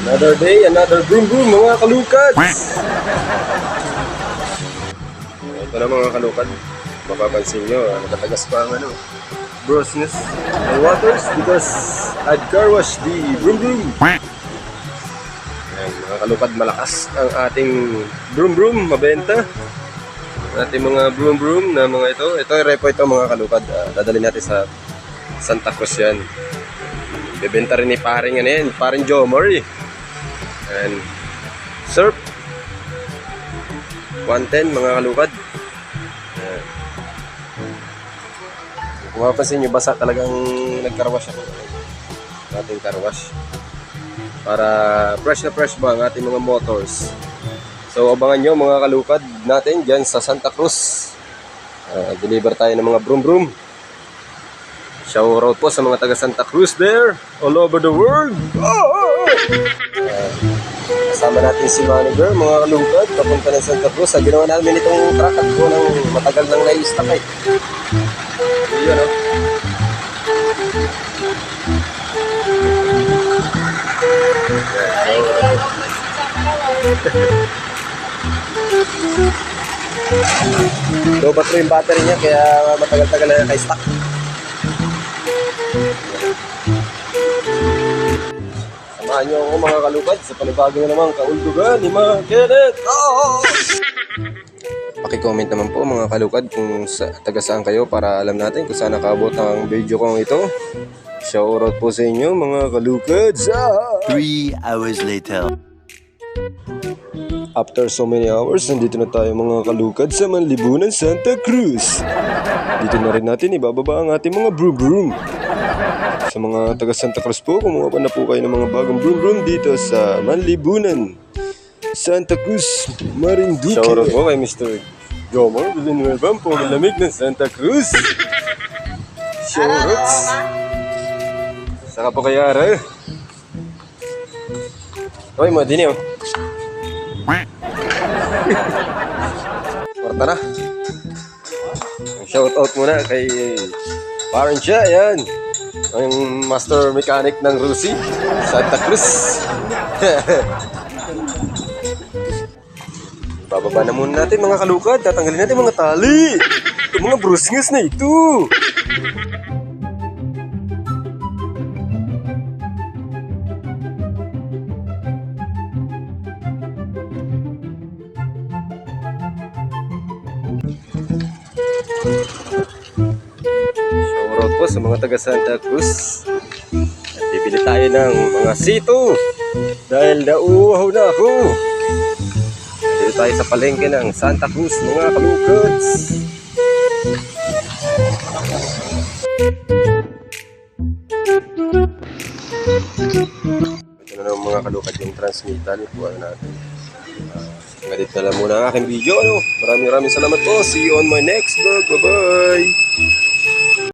Another day, another boom boom mga kalukad. Ito na mga kalukad. Mapapansin nyo, nakatagas pa ang brosness ng waters because I'd car wash the broom broom. Ayan, mga kalukad, malakas ang ating broom broom mabenta. Ating mga broom broom na mga ito. Ito yung repo ito mga kalukad. Dadalhin natin sa Santa Cruz yan. Bebenta rin ni paring paring Jomar eh. And surf 110 mga kalukad. Ayan. Kung mapapansin nyo, basa talagang nagkarwash ako. Ating carwash para fresh na fresh ba ang ating mga motors. So abangan nyo mga kalukad natin dyan sa Santa Cruz. Deliver tayo ng mga broom broom. Shoutout po sa mga taga Santa Cruz there, all over the world. Kasama natin si manager mga kalukad papunta ng Santa Cruz. Ginawa namin itong truck at po ng matagal nang naistakay. Yun o. So, ba't yung battery niya kaya matagal-tagal na naka-stack. Samahan niyo ako mga kalukad sa panibago na naman kauldugan ni Mga Kenneth. Paki-comment naman po mga kalukad kung taga saan kayo para alam natin kung saan nakaabot ang video kong ito. Shoutout po sa inyo mga kalukad. 3 hours later. After so many hours, nandito na tayo mga kalukad sa Manlibunan, Santa Cruz. Dito na rin natin ibababa ang ating mga broom broom. Sa mga taga Santa Cruz po, kumuha pa na po kayo ng mga bagong broom broom dito sa Manlibunan, Santa Cruz, Marinduque. Shoutout po kay Mr. Jomar Villanueva, po lamig ng Santa Cruz. Shoutouts. Saka po kay Ara. Hoy, mo din yun. Porta na. Shoutout muna kay Parang siya, yan. Ang master mechanic ng Rusi, Santa Cruz. Bababa na muna natin mga kalukad. Tatanggalin natin mga tali. Ito mga brusngas na ito. Shoutout po sa mga taga Santa Cruz. At bibili tayo ng mga sito dahil nauuhaw na ako. Dito tayo sa palengke ng Santa Cruz mga kalukads. Ito na naman mga kalukad yung transmitter. Ipuan natin. Hanggang dito na lang muna ang aking video. Maraming salamat po. See you on my next vlog. Bye bye.